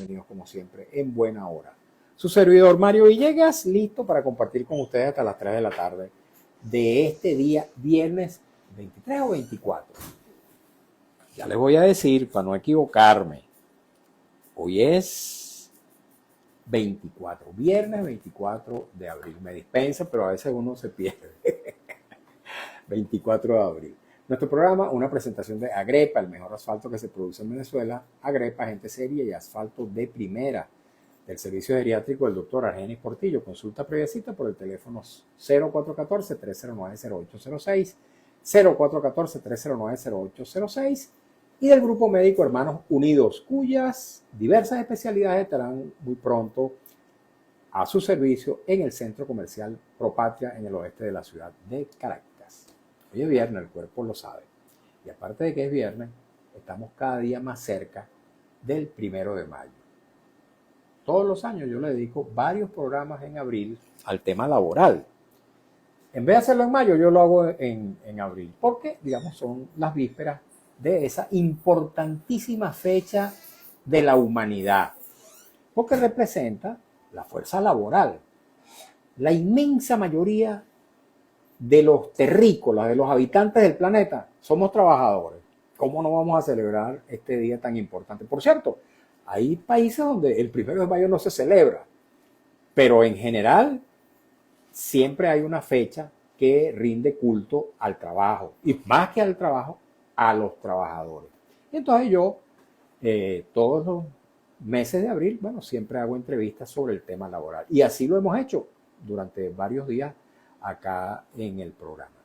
bienvenidos como siempre en buena hora. Su servidor Mario Villegas, listo para compartir con ustedes hasta las 3 de la tarde de este día, viernes 23 o 24. Ya les voy a decir, para no equivocarme, hoy es 24, viernes 24 de abril. Me dispensa, pero a veces uno se pierde. 24 de abril. Nuestro programa, una presentación de Agrepa, el mejor asfalto que se produce en Venezuela. Agrepa, gente seria y asfalto de primera. Del servicio geriátrico del doctor Argenis Portillo. Consulta previa cita por el teléfono 0414-309-0806, 0414-309-0806 y del Grupo Médico Hermanos Unidos, cuyas diversas especialidades estarán muy pronto a su servicio en el Centro Comercial Propatria en el oeste de la ciudad de Caracas. Hoy es viernes, el cuerpo lo sabe. Y aparte de que es viernes, estamos cada día más cerca del 1 de mayo. Todos los años yo le dedico varios programas en abril al tema laboral. En vez de hacerlo en mayo, yo lo hago en abril, porque, digamos, son las vísperas de esa importantísima fecha de la humanidad, porque representa la fuerza laboral. La inmensa mayoría de los terrícolas, de los habitantes del planeta, somos trabajadores. ¿Cómo no vamos a celebrar este día tan importante? Por cierto, hay países donde el 1 de mayo no se celebra, pero en general siempre hay una fecha que rinde culto al trabajo, y más que al trabajo, a los trabajadores. Entonces yo, todos los meses de abril, bueno, siempre hago entrevistas sobre el tema laboral, y así lo hemos hecho durante varios días acá en el programa.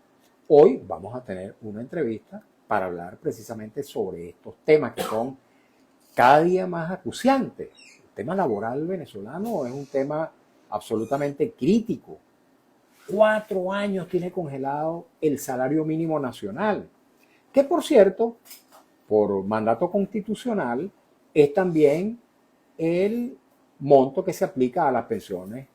Hoy vamos a tener una entrevista para hablar precisamente sobre estos temas que son cada día más acuciantes. El tema laboral venezolano es un tema absolutamente crítico. 4 años tiene congelado el salario mínimo nacional, que por cierto, por mandato constitucional, es también el monto que se aplica a las pensiones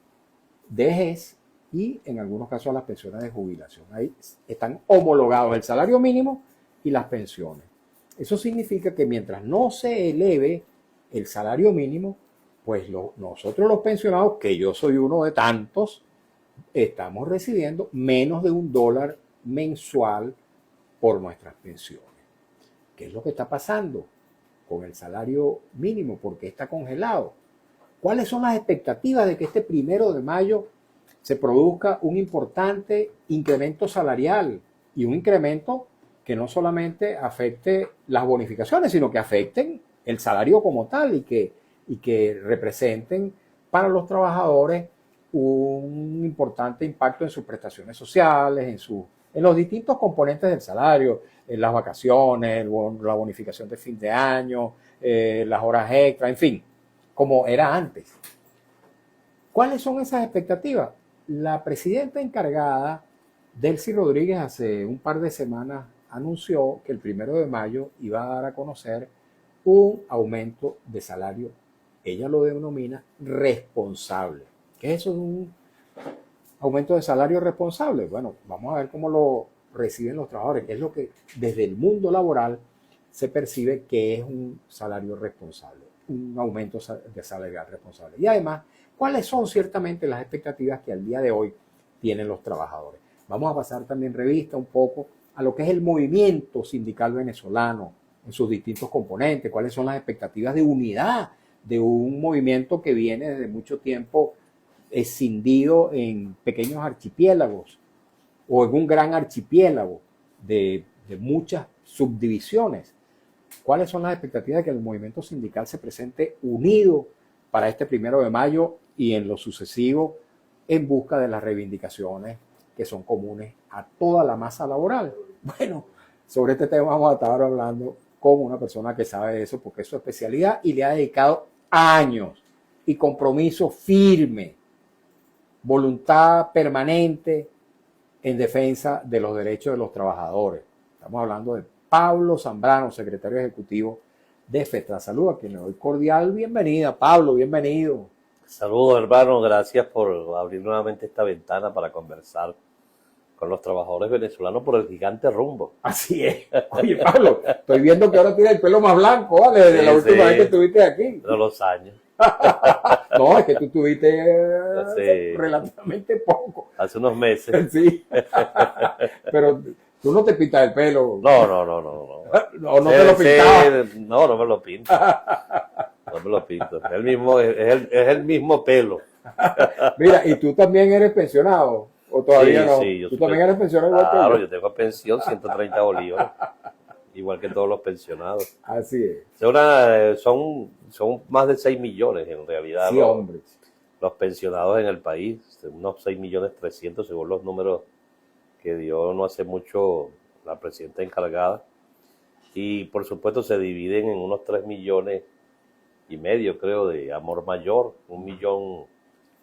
de vejez y en algunos casos a las pensiones de jubilación. Ahí están homologados el salario mínimo y las pensiones. Eso significa que mientras no se eleve el salario mínimo, pues nosotros los pensionados, que yo soy uno de tantos, estamos recibiendo menos de $1 mensual por nuestras pensiones. ¿Qué es lo que está pasando con el salario mínimo? ¿Por qué está congelado? ¿Cuáles son las expectativas de que este 1 de mayo se produzca un importante incremento salarial y un incremento que no solamente afecte las bonificaciones, sino que afecten el salario como tal y que representen para los trabajadores un importante impacto en sus prestaciones sociales, en los distintos componentes del salario, en las vacaciones, la bonificación de fin de año, las horas extras, en fin, como era antes. ¿Cuáles son esas expectativas? La presidenta encargada, Delcy Rodríguez, hace un par de semanas anunció que el 1 de mayo iba a dar a conocer un aumento de salario. Ella lo denomina responsable. ¿Qué es eso de un aumento de salario responsable? Bueno, vamos a ver cómo lo reciben los trabajadores, que es lo que desde el mundo laboral se percibe que es un salario responsable, un aumento de salario responsable. Y además, ¿cuáles son ciertamente las expectativas que al día de hoy tienen los trabajadores? Vamos a pasar también revista un poco a lo que es el movimiento sindical venezolano en sus distintos componentes, cuáles son las expectativas de unidad de un movimiento que viene desde mucho tiempo escindido en pequeños archipiélagos o en un gran archipiélago de muchas subdivisiones. ¿Cuáles son las expectativas de que el movimiento sindical se presente unido para este 1 de mayo y en lo sucesivo en busca de las reivindicaciones que son comunes a toda la masa laboral? Bueno, sobre este tema vamos a estar hablando con una persona que sabe de eso porque es su especialidad y le ha dedicado años y compromiso firme, voluntad permanente en defensa de los derechos de los trabajadores. Estamos hablando de Pablo Zambrano, secretario ejecutivo de FETRASalud, a quien le doy cordial bienvenida. Pablo, bienvenido. Saludos, hermano, gracias por abrir nuevamente esta ventana para conversar con los trabajadores venezolanos por el gigante rumbo. Así es. Oye, Pablo, estoy viendo que ahora tienes el pelo más blanco, ¿vale? Desde la última vez que estuviste aquí. De los años. No, es que tú estuviste relativamente poco. Hace unos meses. Sí. Pero tú no te pintas el pelo. No. ¿O no te lo pintabas? No me lo pinto. No me lo pinto. Es el mismo pelo. Mira, ¿y tú también eres pensionado? ¿O todavía no? Sí, yo ¿Tú también eres pensionado igual que yo? Claro, yo tengo pensión, 130 bolívares. Igual que todos los pensionados. Así es. Son más de 6 millones en realidad. Sí, hombre. Los pensionados en el país, unos 6.300.000 según los números que dio no hace mucho la presidenta encargada. Y por supuesto se dividen en unos 3,5 millones, creo, de Amor Mayor, 1 millón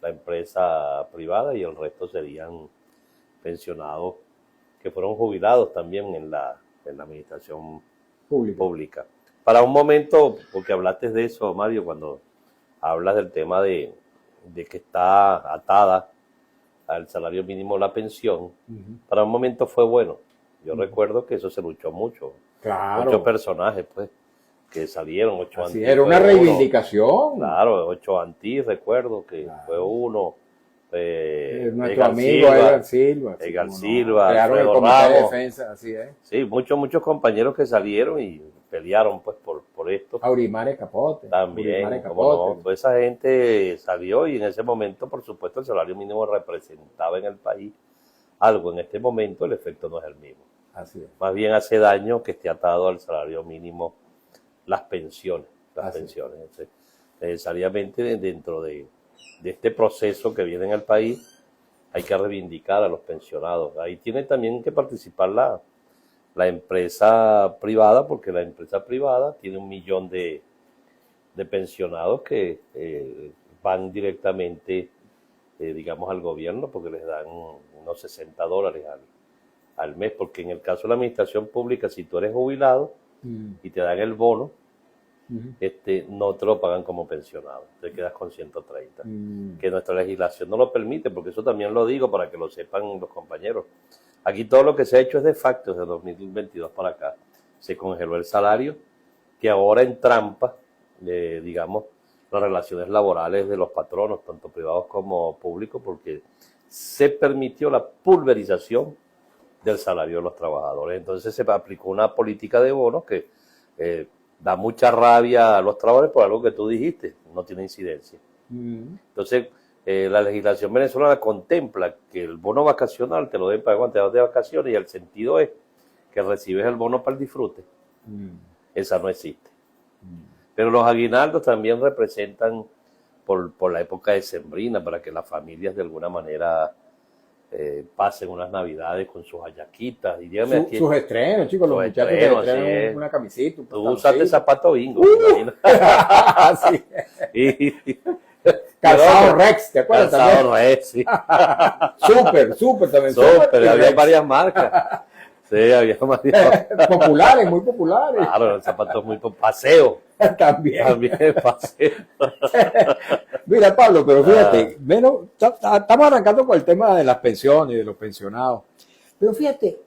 la empresa privada y el resto serían pensionados que fueron jubilados también en la administración pública. Para un momento, porque hablaste de eso, Mario, cuando hablas del tema de que está atada al salario mínimo la pensión, para un momento fue bueno. Yo recuerdo que eso se luchó mucho. Claro. Muchos personajes, pues, que salieron, Ochoa Antí. Era una reivindicación. Claro, Ochoa Antí, recuerdo que fue uno. Nuestro amigo Edgar Silva. Edgar Silva, crearon el comité de defensa, así es. Sí, muchos compañeros que salieron y pelearon pues por esto. Aurimare Capote. También, como no, toda esa gente salió y en ese momento, por supuesto, el salario mínimo representaba en el país algo. En este momento el efecto no es el mismo. Así es. Más bien hace daño que esté atado al salario mínimo las pensiones. Entonces, necesariamente dentro de este proceso que viene en el país hay que reivindicar a los pensionados. Ahí tiene también que participar la empresa privada, porque la empresa privada tiene 1 millón de pensionados que van directamente, digamos, al gobierno, porque les dan unos $60 al mes, porque en el caso de la administración pública, si tú eres jubilado y te dan el bono, no te lo pagan como pensionado, te quedas con 130, que nuestra legislación no lo permite, porque eso también lo digo para que lo sepan los compañeros. Aquí todo lo que se ha hecho es de facto desde 2022 para acá. Se congeló el salario, que ahora entrampa, digamos, las relaciones laborales de los patronos, tanto privados como públicos, porque se permitió la pulverización del salario de los trabajadores. Entonces se aplicó una política de bonos que da mucha rabia a los trabajadores por algo que tú dijiste, no tiene incidencia. Entonces, la legislación venezolana contempla que el bono vacacional te lo den para cuando te vas de vacaciones y el sentido es que recibes el bono para el disfrute. Esa no existe. Pero los aguinaldos también representan por la época decembrina para que las familias de alguna manera pasen unas navidades con sus hallaquitas. Y sus estrenos, chicos, los muchachos que estrenan una camisita. Tú usaste zapato bingo. Sí. Calzado Rex, ¿te acuerdas? Calzado Rex, sí. Súper también. Súper, había varias marcas. Sí, había varias. Populares, muy populares. Claro, zapatos muy paseo. También paseo. Mira, Pablo, pero fíjate, estamos arrancando con el tema de las pensiones y de los pensionados. Pero fíjate,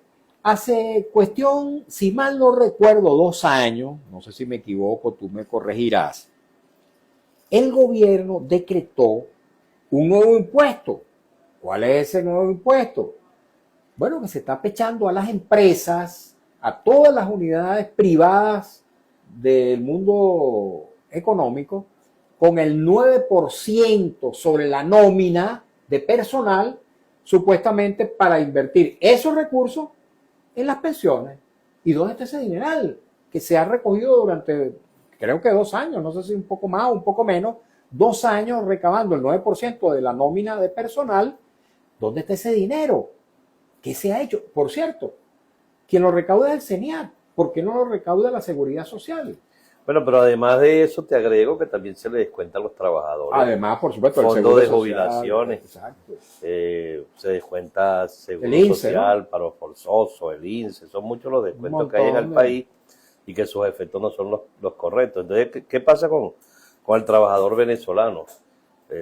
hace cuestión, si mal no recuerdo, 2 años, no sé si me equivoco, tú me corregirás, el gobierno decretó un nuevo impuesto. ¿Cuál es ese nuevo impuesto? Bueno, que se está pechando a las empresas, a todas las unidades privadas del mundo económico, con el 9% sobre la nómina de personal, supuestamente para invertir esos recursos en las pensiones. ¿Y dónde está ese dineral que se ha recogido durante, creo que 2 años, no sé si un poco más o un poco menos, 2 años recabando el 9% de la nómina de personal? ¿Dónde está ese dinero? ¿Qué se ha hecho? Por cierto, quien lo recauda es el CENIAT. ¿Por qué no lo recauda la Seguridad Social? Bueno, pero además de eso te agrego que también se le descuenta a los trabajadores. Además, por supuesto, el fondo de jubilaciones. Exacto. Se descuenta Seguro Social, ¿no? Paro forzoso, el INSE. Son muchos los descuentos que hay en el país y que sus efectos no son los correctos. Entonces, ¿qué pasa con el trabajador venezolano?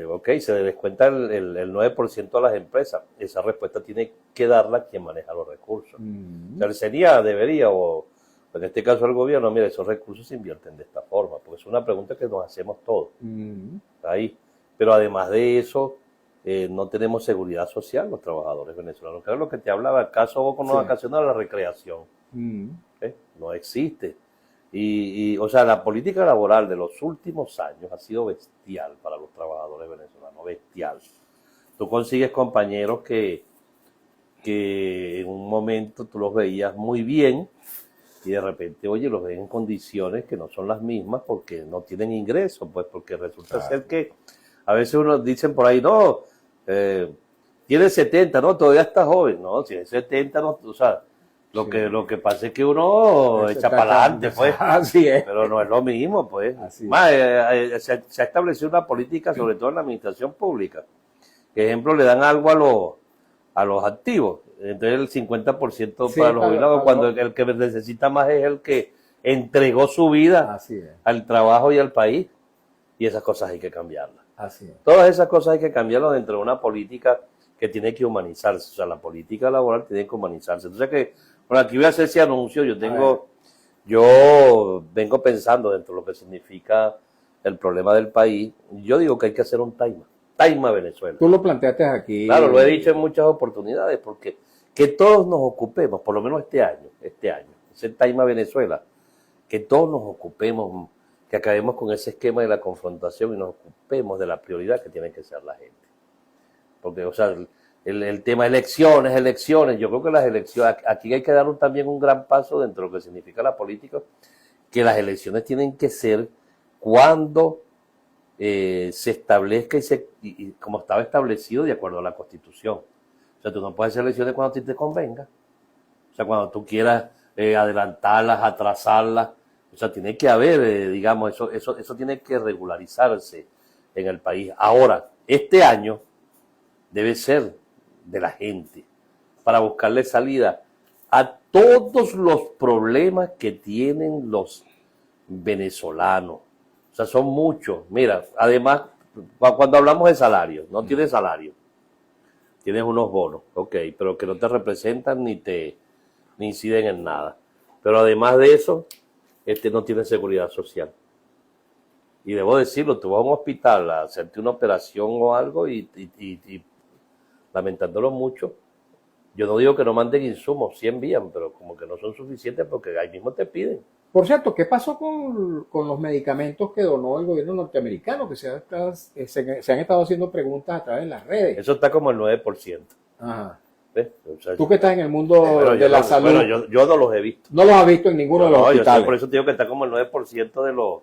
Ok, se le descuenta el 9% a las empresas. Esa respuesta tiene que darla quien maneja los recursos. O sea, el sería, debería, o en este caso el gobierno, mira, esos recursos se invierten de esta forma, porque es una pregunta que nos hacemos todos. Ahí. Pero además de eso, no tenemos seguridad social los trabajadores venezolanos. Que es lo que te hablaba, el caso con los vacaciones de la recreación. No existe. O sea, la política laboral de los últimos años ha sido bestial para los trabajadores venezolanos, bestial. Tú consigues compañeros que en un momento tú los veías muy bien y de repente, oye, los ves en condiciones que no son las mismas porque no tienen ingresos, pues porque resulta ser que a veces uno dicen por ahí, no, tiene 70, no, todavía está joven, no, si es 70, no, o sea, lo que pasa es que uno echa para adelante, pues. Así es. Pero no es lo mismo, pues. Más, se ha establecido una política, sobre todo en la administración pública. Que, ejemplo, le dan algo a los activos. Entonces el 50% para los jubilados, cuando el que necesita más es el que entregó su vida al trabajo y al país. Y esas cosas hay que cambiarlas. Todas esas cosas hay que cambiarlas dentro de una política que tiene que humanizarse. O sea, la política laboral tiene que humanizarse. Entonces, bueno, aquí voy a hacer ese anuncio. Yo vengo pensando dentro de lo que significa el problema del país. Yo digo que hay que hacer un Taima Venezuela. Tú lo planteaste aquí. Claro, lo he dicho en muchas oportunidades, porque que todos nos ocupemos, por lo menos este año, ese Taima Venezuela, que todos nos ocupemos, que acabemos con ese esquema de la confrontación y nos ocupemos de la prioridad que tiene que ser la gente. Porque, o sea, el tema elecciones, yo creo que las elecciones, aquí hay que dar también un gran paso dentro de lo que significa la política, que las elecciones tienen que ser cuando se establezca y como estaba establecido de acuerdo a la Constitución. O sea, tú no puedes hacer elecciones cuando a ti te convenga. O sea, cuando tú quieras adelantarlas, atrasarlas. O sea, tiene que haber, digamos, eso tiene que regularizarse en el país. Ahora, este año debe ser de la gente para buscarle salida a todos los problemas que tienen los venezolanos. O sea, son muchos. Mira, además, cuando hablamos de salario, no tienes salario, tienes unos bonos, ok, pero que no te representan ni inciden en nada. Pero además de eso, no tienes seguridad social. Y debo decirlo, tú vas a un hospital a hacerte una operación o algo y lamentándolo mucho, yo no digo que no manden insumos, sí envían, pero como que no son suficientes porque ahí mismo te piden. Por cierto, ¿qué pasó con los medicamentos que donó el gobierno norteamericano? Que se han estado haciendo preguntas a través de las redes. Eso está como el 9%. Ajá. ¿Ves? O sea, tú que estás en el mundo de la salud. Bueno, yo no los he visto. No los has visto en ninguno de los hospitales. Por eso te digo que está como el 9%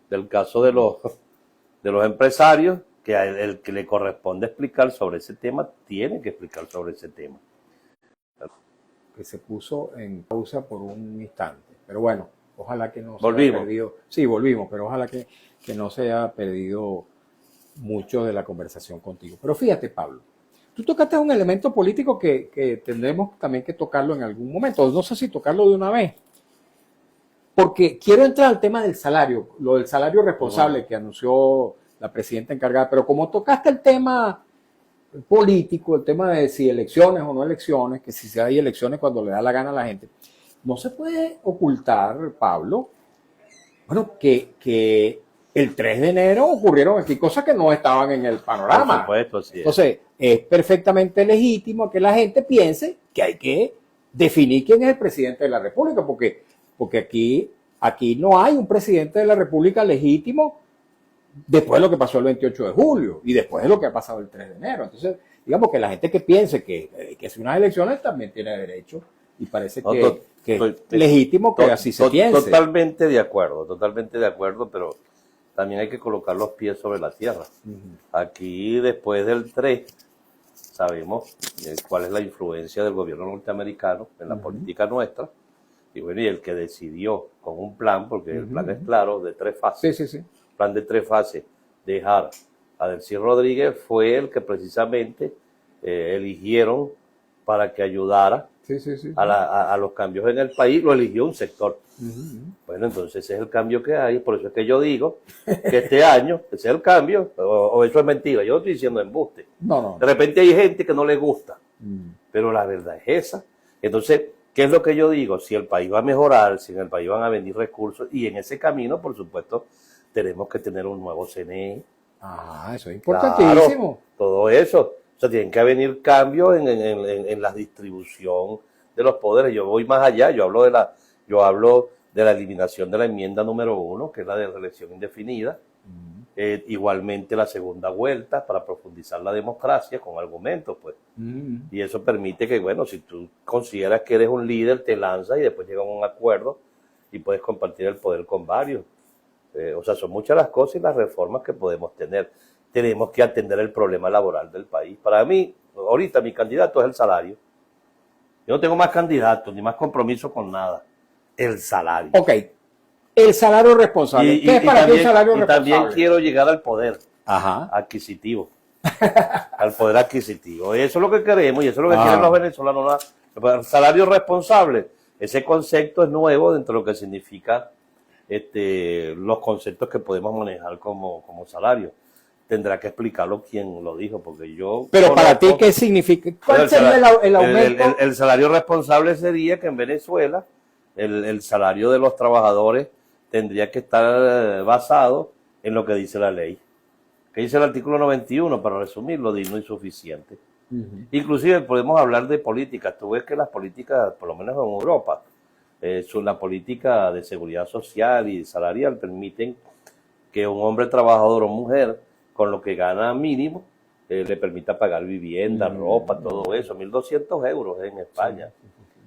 del caso de los empresarios, que el que le corresponde explicar sobre ese tema, tiene que explicar sobre ese tema. Que se puso en pausa por un instante. Pero bueno, ojalá que no se haya perdido. Sí, volvimos, pero ojalá que no se haya perdido mucho de la conversación contigo. Pero fíjate, Pablo, tú tocaste un elemento político que tendremos también que tocarlo en algún momento. No sé si tocarlo de una vez. Porque quiero entrar al tema del salario, lo del salario responsable que anunció la presidenta encargada. Pero como tocaste el tema político, el tema de si elecciones o no elecciones, que si hay elecciones cuando le da la gana a la gente, no se puede ocultar, Pablo, bueno, que el 3 de enero ocurrieron aquí cosas que no estaban en el panorama. Por supuesto, sí. Entonces, es perfectamente legítimo que la gente piense que hay que definir quién es el presidente de la República, porque aquí no hay un presidente de la República legítimo después de lo que pasó el 28 de julio y después de lo que ha pasado el 3 de enero. Entonces, digamos que la gente que piense que si unas elecciones también tiene derecho y parece que es legítimo que así se piense. Totalmente de acuerdo, pero también hay que colocar los pies sobre la tierra. Aquí, después del 3, sabemos cuál es la influencia del gobierno norteamericano en la política nuestra. Y bueno, y el que decidió con un plan, porque el plan es claro, de 3 fases. Sí. Plan de 3 fases, dejar a Delcy Rodríguez, fue el que precisamente eligieron para que ayudara Sí, sí, sí. a los cambios en el país, lo eligió un sector. Ujú. Bueno, entonces ese es el cambio que hay, por eso es que yo digo que este año, ese es el cambio, o eso es mentira, yo no estoy diciendo embuste. No, no. De repente hay gente que no le gusta, Mm. pero la verdad es esa. Entonces, ¿qué es lo que yo digo? Si el país va a mejorar, si en el país van a venir recursos, y en ese camino, por supuesto, tenemos que tener un nuevo CNE. Ah, eso es Claro, importantísimo. todo eso. O sea, tienen que venir cambios en la distribución de los poderes. Yo voy más allá, yo hablo de la eliminación de la enmienda número 1, que es la de reelección indefinida. Igualmente la segunda vuelta para profundizar la democracia con argumentos, pues. Y eso permite que, bueno, si tú consideras que eres un líder, te lanzas y después llegan a un acuerdo y puedes compartir el poder con varios. O sea, son muchas las cosas y las reformas que podemos tener. Tenemos que atender el problema laboral del país. Para mí, ahorita mi candidato es el salario. Yo no tengo más candidatos ni más compromiso con nada. El salario. Ok. El salario responsable. ¿Qué es para ti un salario responsable? También quiero llegar al poder Ajá. adquisitivo. Al poder adquisitivo. Eso es lo que queremos y eso es lo que quieren los venezolanos. El salario responsable. Ese concepto es nuevo dentro de lo que significa los conceptos que podemos manejar como salario. Tendrá que explicarlo quien lo dijo, porque yo... Pero para ti, ¿qué significa? ¿Cuál sería el aumento? El salario responsable sería que en Venezuela el salario de los trabajadores tendría que estar basado en lo que dice la ley. ¿Qué dice el artículo 91? Para resumirlo, digno y suficiente. Inclusive podemos hablar de políticas. Tú ves que las políticas, por lo menos en Europa, la política de seguridad social y salarial permiten que un hombre trabajador o mujer con lo que gana mínimo le permita pagar vivienda, ropa, todo eso, 1.200 euros en España.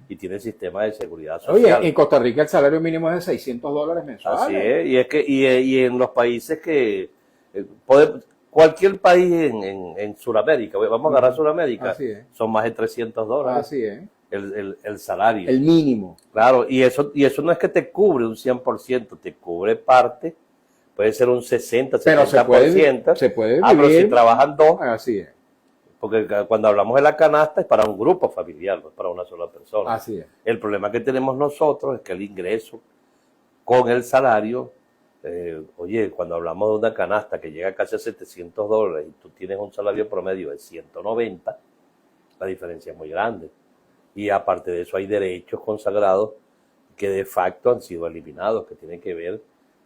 Y tiene sistema de seguridad social. Oye, en Costa Rica el salario mínimo es de $600 mensuales. Así es, y en los países que cualquier país en Sudamérica, vamos a agarrar Sudamérica, son más de $300. Así es. El salario. El mínimo. Claro, y eso no es que te cubre un 100%, te cubre parte, puede ser un 60, 70%. Pero se puede vivir. Pero si trabajan dos, así es. porque cuando hablamos de la canasta es para un grupo familiar, no es para una sola persona. Así es. El problema que tenemos nosotros es que el ingreso con el salario, oye, cuando hablamos de una canasta que llega casi a $700 y tú tienes un salario promedio de 190, la diferencia es muy grande. Y aparte de eso hay derechos consagrados que de facto han sido eliminados, que tienen que ver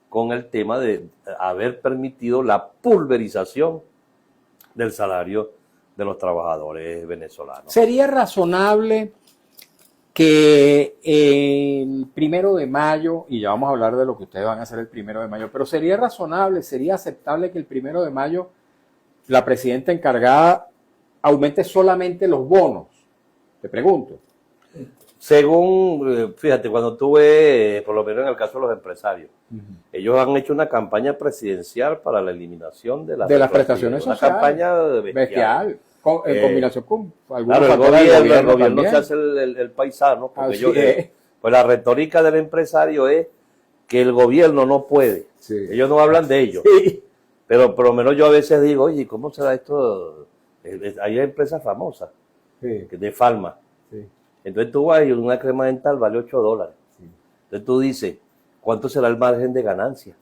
con el tema de haber permitido la pulverización del salario de los trabajadores venezolanos. ¿Sería razonable que el 1 de mayo, y ya vamos a hablar de lo que ustedes van a hacer el 1 de mayo, pero sería razonable, sería aceptable que el 1 de mayo la presidenta encargada aumente solamente los bonos? Te pregunto. Según, fíjate, cuando tú ves, por lo menos en el caso de los empresarios, ellos han hecho una campaña presidencial para la eliminación de las prestaciones sociales. Una campaña bestial. En combinación con algunos el gobierno se hace el paisano, porque pues la retórica del empresario es que el gobierno no puede. Sí. Ellos no hablan de ello. Sí. Pero por lo menos yo a veces digo, oye, ¿cómo será esto? Hay empresas famosas, de Falma. Sí. Entonces tú vas y una crema dental vale $8. Sí. Entonces tú dices, ¿cuánto será el margen de ganancia?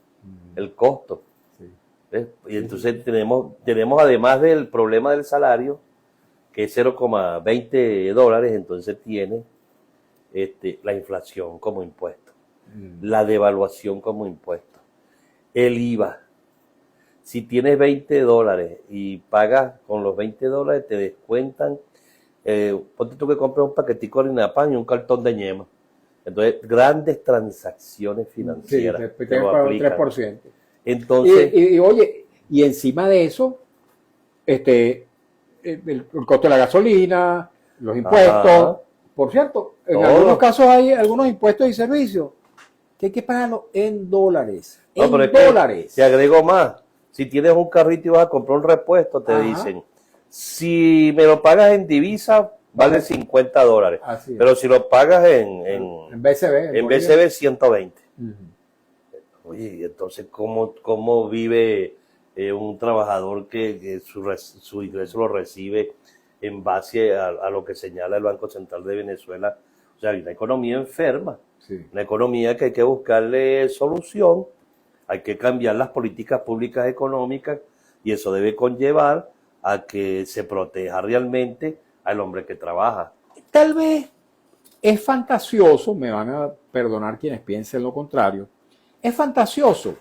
El costo. Sí. Y entonces tenemos además del problema del salario, que es $0,20, entonces tiene la inflación como impuesto, la devaluación como impuesto, el IVA. Si tienes $20 y pagas con los $20, te descuentan. Ponte tú que compras un paquetico de harina de pan y un cartón de ñema. Entonces, grandes transacciones financieras. Sí, te pagan un 3%. Entonces, y oye, y encima de eso, el costo de la gasolina, los impuestos. Por cierto, en algunos casos hay algunos impuestos y servicios que hay que pagarlo en dólares. No, pero dólares. Te agrego más. Si tienes un carrito y vas a comprar un repuesto, te dicen, si me lo pagas en divisa, vale $50. Pero si lo pagas en BCB, 120. Oye, entonces, ¿cómo vive un trabajador que su ingreso lo recibe en base a lo que señala el Banco Central de Venezuela. O sea, hay una economía enferma, Sí. una economía que hay que buscarle solución, hay que cambiar las políticas públicas económicas y eso debe conllevar a que se proteja realmente al hombre que trabaja. Tal vez es fantasioso, me van a perdonar quienes piensen lo contrario, es fantasioso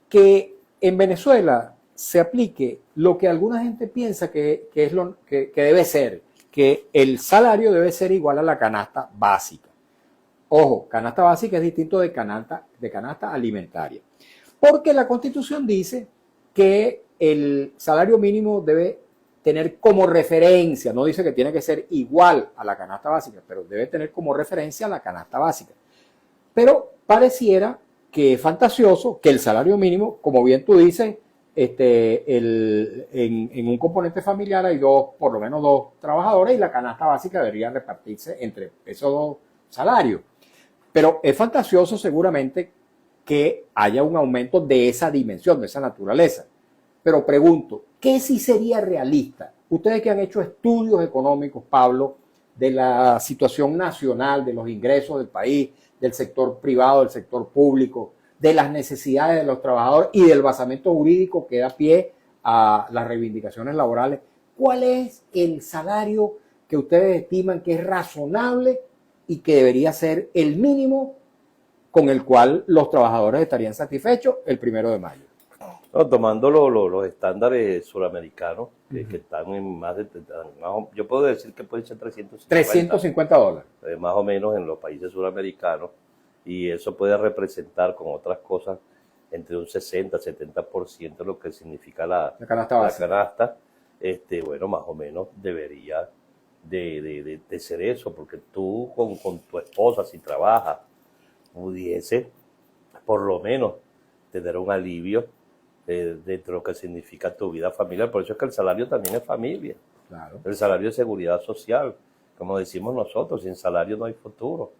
que en Venezuela se aplique lo que alguna gente piensa que es lo que debe ser, que el salario debe ser igual a la canasta básica. Ojo, canasta básica es distinto de canasta alimentaria, porque la Constitución dice que el salario mínimo debe tener como referencia, no dice que tiene que ser igual a la canasta básica, pero debe tener como referencia a la canasta básica. Pero pareciera que es fantasioso que el salario mínimo, como bien tú dices, en un componente familiar hay por lo menos dos trabajadores y la canasta básica debería repartirse entre esos dos salarios. Pero es fantasioso seguramente que haya un aumento de esa dimensión, de esa naturaleza. Pero pregunto, ¿qué sí sería realista? Ustedes que han hecho estudios económicos, Pablo, de la situación nacional, de los ingresos del país, del sector privado, del sector público, de las necesidades de los trabajadores y del basamento jurídico que da pie a las reivindicaciones laborales, ¿cuál es el salario que ustedes estiman que es razonable y que debería ser el mínimo con el cual los trabajadores estarían satisfechos el 1 de mayo? No, tomando los estándares suramericanos, que están en más de, yo puedo decir que pueden ser $350. Más o menos en los países suramericanos, y eso puede representar con otras cosas entre un 60-70% lo que significa la canasta. Bueno, más o menos debería de ser eso, porque tú con tu esposa, si trabajas, pudiese por lo menos tener un alivio de lo que significa tu vida familiar. Por eso es que el salario también es familia. Claro. El salario es seguridad social. Como decimos nosotros, sin salario no hay futuro.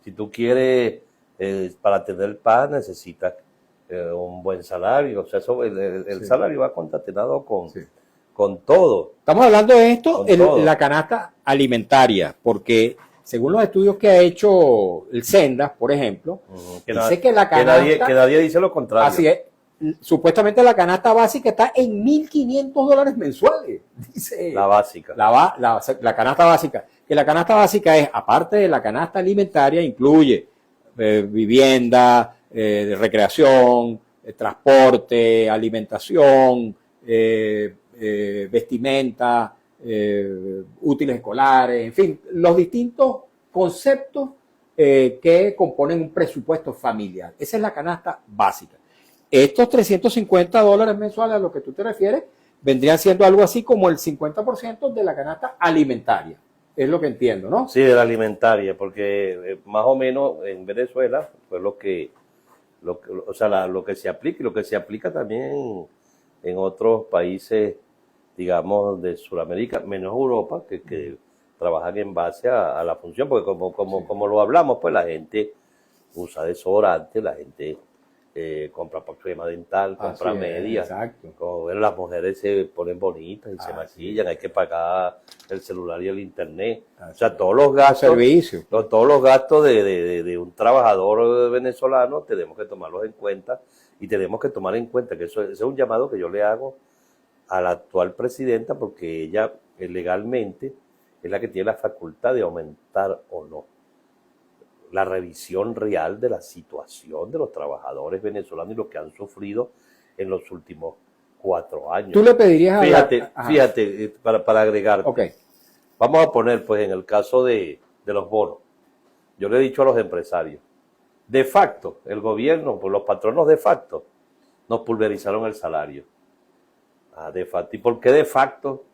Si tú quieres, para tener pan, necesitas un buen salario. O sea, eso, el salario va concatenado con todo. Estamos hablando de esto en la canasta alimentaria, porque según los estudios que ha hecho el Sendas, por ejemplo, dice que la canasta... Que nadie dice lo contrario. Así es. Supuestamente la canasta básica está en $1.500 mensuales, dice la básica. La canasta básica. Que la canasta básica es, aparte de la canasta alimentaria, incluye vivienda, recreación, transporte, alimentación, vestimenta, útiles escolares, en fin, los distintos conceptos que componen un presupuesto familiar. Esa es la canasta básica. Estos $350 mensuales a los que tú te refieres vendrían siendo algo así como el 50% de la canasta alimentaria. Es lo que entiendo, ¿no? Sí, de la alimentaria, porque más o menos en Venezuela fue lo que se aplica, y lo que se aplica también en otros países, digamos, de Sudamérica, menos Europa, que trabajan en base a la función, porque como lo hablamos, pues la gente usa desodorante, la gente compra crema dental, compra medias. Como ven, las mujeres se ponen bonitas y se maquillan, hay que pagar el celular y el internet. O sea, todos los gastos, todos los gastos de un trabajador venezolano tenemos que tomarlos en cuenta, y tenemos que tomar en cuenta que eso es un llamado que yo le hago a la actual presidenta, porque ella legalmente es la que tiene la facultad de aumentar o no la revisión real de la situación de los trabajadores venezolanos y lo que han sufrido en los últimos 4 años. ¿Tú le pedirías Fíjate, para agregar, vamos a poner, pues, en el caso de los bonos, yo le he dicho a los empresarios, de facto, el gobierno, pues los patronos de facto, nos pulverizaron el salario. De facto. ¿Y por qué de facto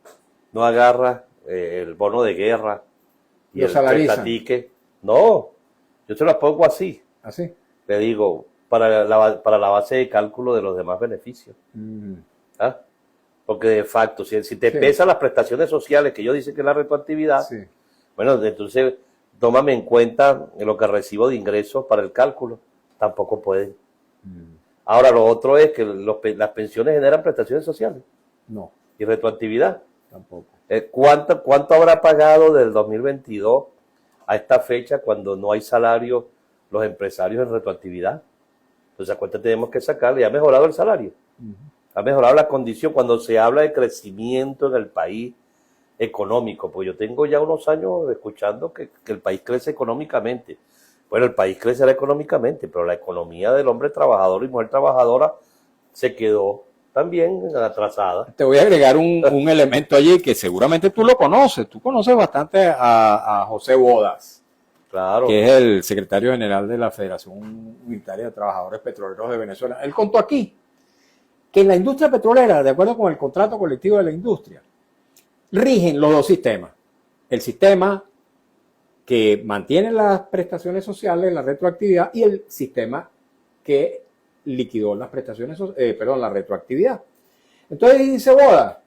no agarra el bono de guerra y el prestatique? No, yo se las pongo así. ¿Así? Le digo, para la base de cálculo de los demás beneficios. ¿Ah? Porque de facto, si te pesan las prestaciones sociales, que ellos dicen que es la retroactividad, bueno, entonces tómame en cuenta lo que recibo de ingresos para el cálculo. Tampoco pueden. Ahora, lo otro es que las pensiones generan prestaciones sociales. No. ¿Y retroactividad? Tampoco. ¿Cuánto habrá pagado del 2022 a esta fecha cuando no hay salario los empresarios en retroactividad? Entonces, ¿a cuánto tenemos que sacarle? ¿Ha mejorado el salario? ¿Ha mejorado la condición? Cuando se habla de crecimiento en el país económico, pues yo tengo ya unos años escuchando que el país crece económicamente. Bueno, el país crecerá económicamente, pero la economía del hombre trabajador y mujer trabajadora se quedó también atrasada. Te voy a agregar un elemento allí que seguramente tú lo conoces. Tú conoces bastante a José Bodas, Claro. que es el secretario general de la Federación Unitaria de Trabajadores Petroleros de Venezuela. Él contó aquí que en la industria petrolera, de acuerdo con el contrato colectivo de la industria, rigen los dos sistemas. El sistema que mantiene las prestaciones sociales, la retroactividad, y el sistema que liquidó las prestaciones, la retroactividad. Entonces dice Boda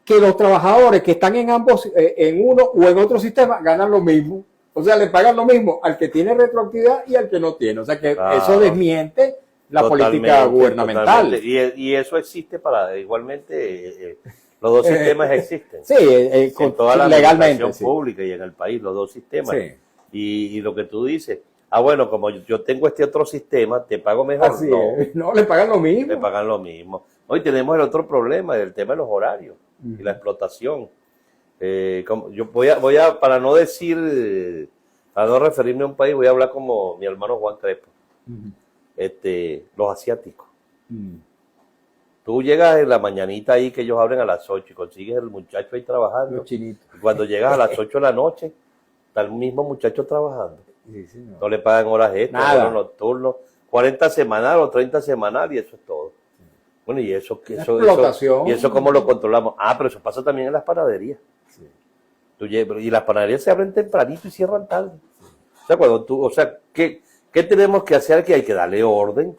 que los trabajadores que están en ambos, en uno o en otro sistema, ganan lo mismo. O sea, le pagan lo mismo al que tiene retroactividad y al que no tiene. O sea, que eso desmiente la política gubernamental. Totalmente. Y eso existe igualmente, los dos sistemas existen. Sí, en toda la legalmente, administración pública y en el país, los dos sistemas. Sí. Y lo que tú dices, bueno, como yo tengo este otro sistema, te pago mejor. Así es. No, le pagan lo mismo. Le pagan lo mismo. Hoy tenemos el otro problema, el tema de los horarios y la explotación. Yo voy a, para no decir, para no referirme a un país, voy a hablar como mi hermano Juan Crespo. Los asiáticos. Tú llegas en la mañanita ahí que ellos abren a las 8 y consigues el muchacho ahí trabajando. Los chinitos. Y cuando llegas a las 8 de la noche, está el mismo muchacho trabajando. Sí, no le pagan horas extras, horas nocturnos, 40 semanal o 30 semanal y eso es todo. Bueno, y eso cómo lo controlamos. Pero eso pasa también en las panaderías. Sí. Y las panaderías se abren tempranito y cierran tarde. Sí. O sea, ¿qué tenemos que hacer? Que hay que darle orden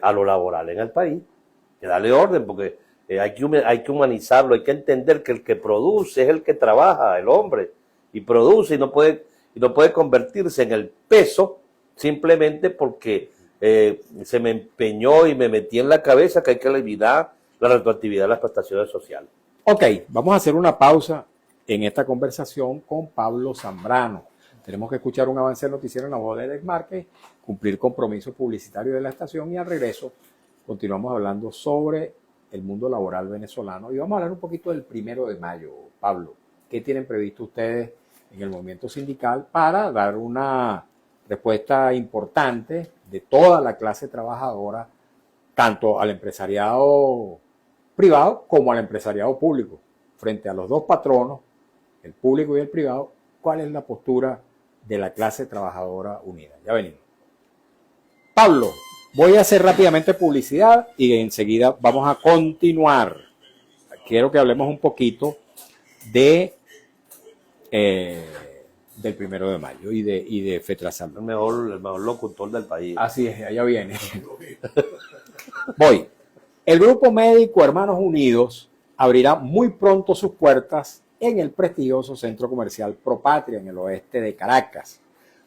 a lo laboral en el país. Hay que darle orden porque hay que humanizarlo, hay que entender que el que produce es el que trabaja, el hombre, y produce y no puede convertirse en el peso simplemente porque se me empeñó y me metí en la cabeza que hay que eliminar la retroactividad de las prestaciones sociales. Ok, vamos a hacer una pausa en esta conversación con Pablo Zambrano. Tenemos que escuchar un avance del noticiero en la voz de Alex Márquez, cumplir compromiso publicitario de la estación y al regreso continuamos hablando sobre el mundo laboral venezolano y vamos a hablar un poquito del 1 de mayo. Pablo, ¿qué tienen previsto ustedes en el movimiento sindical para dar una respuesta importante de toda la clase trabajadora, tanto al empresariado privado como al empresariado público? Frente a los dos patronos, el público y el privado, ¿cuál es la postura de la clase trabajadora unida? Ya venimos. Pablo, voy a hacer rápidamente publicidad y enseguida vamos a continuar. Quiero que hablemos un poquito del 1 de mayo y de FETRASAL. El mejor locutor del país. Así es, allá viene. Voy. El Grupo Médico Hermanos Unidos abrirá muy pronto sus puertas en el prestigioso centro comercial Propatria en el oeste de Caracas.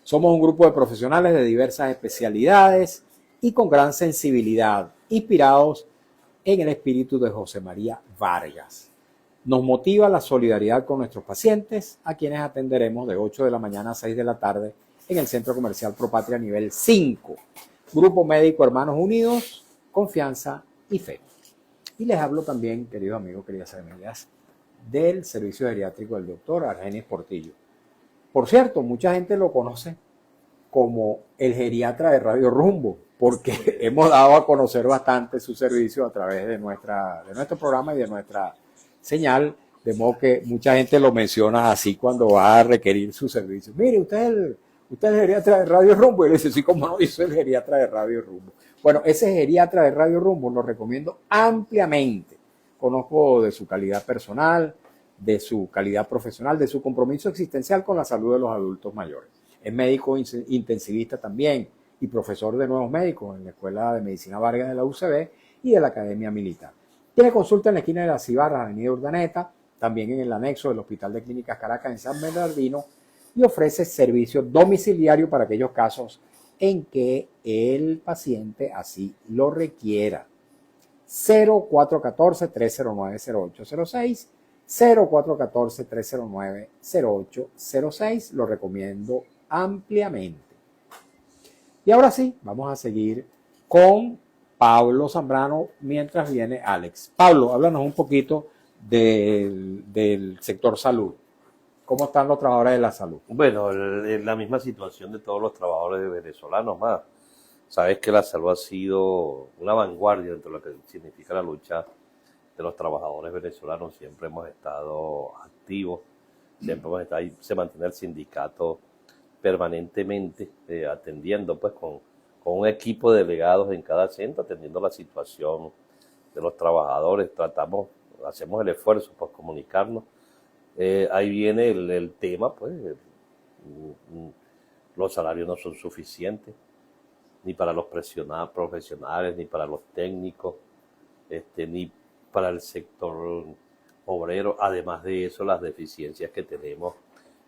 Somos un grupo de profesionales de diversas especialidades y con gran sensibilidad, inspirados en el espíritu de José María Vargas. Nos motiva la solidaridad con nuestros pacientes, a quienes atenderemos de 8 de la mañana a 6 de la tarde en el Centro Comercial Propatria nivel 5. Grupo Médico Hermanos Unidos, confianza y fe. Y les hablo también, queridos amigos, queridas amigas, del servicio geriátrico del doctor Argenis Portillo. Por cierto, mucha gente lo conoce como el geriatra de Radio Rumbo, porque hemos dado a conocer bastante su servicio a través de nuestro programa y de nuestra señal, de modo que mucha gente lo menciona así cuando va a requerir su servicio. Mire, usted es el geriatra de Radio Rumbo. Y le dice, sí, como no, yo soy el geriatra de Radio Rumbo. Bueno, ese geriatra de Radio Rumbo lo recomiendo ampliamente. Conozco de su calidad personal, de su calidad profesional, de su compromiso existencial con la salud de los adultos mayores. Es médico intensivista también y profesor de nuevos médicos en la Escuela de Medicina Vargas de la UCB y de la Academia Militar. Tiene consulta en la esquina de las Cibarras, Avenida Urdaneta, también en el anexo del Hospital de Clínicas Caracas en San Bernardino, y ofrece servicio domiciliario para aquellos casos en que el paciente así lo requiera. 0414-309-0806 0414-309-0806. Lo recomiendo ampliamente. Y ahora sí, vamos a seguir con Pablo Zambrano mientras viene Alex. Pablo, háblanos un poquito del sector salud. ¿Cómo están los trabajadores de la salud? Bueno, la misma situación de todos los trabajadores venezolanos más. Sabes que la salud ha sido una vanguardia dentro de lo que significa la lucha de los trabajadores venezolanos. Siempre hemos estado activos, siempre hemos estado ahí, se mantiene el sindicato permanentemente atendiendo pues con un equipo de delegados en cada centro, atendiendo la situación de los trabajadores. Hacemos el esfuerzo por comunicarnos. Ahí viene el tema, pues los salarios no son suficientes, ni para los profesionales, ni para los técnicos, ni para el sector obrero. Además de eso, las deficiencias que tenemos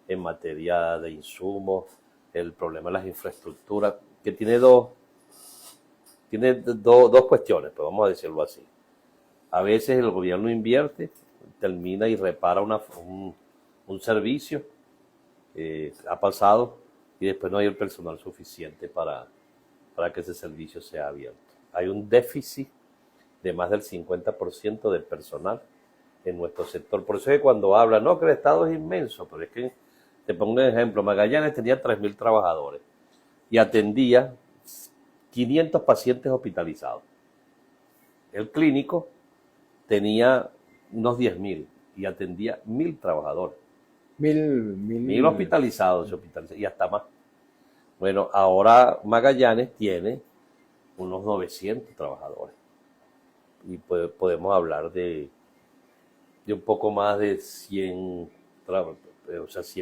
en materia de insumos, el problema de las infraestructuras, que tiene dos cuestiones, pues vamos a decirlo así. A veces el gobierno invierte, termina y repara un servicio, ha pasado, y después no hay el personal suficiente para que ese servicio sea abierto. Hay un déficit de más del 50% del personal en nuestro sector. Por eso es que cuando hablan, no, que el Estado es inmenso, pero es que, te pongo un ejemplo, Magallanes tenía 3.000 trabajadores y atendía 500 pacientes hospitalizados. El clínico tenía unos 10.000 y atendía 1.000 trabajadores. 1.000 hospitalizados y hasta más. Bueno, ahora Magallanes tiene unos 900 trabajadores y podemos hablar de un poco más de 100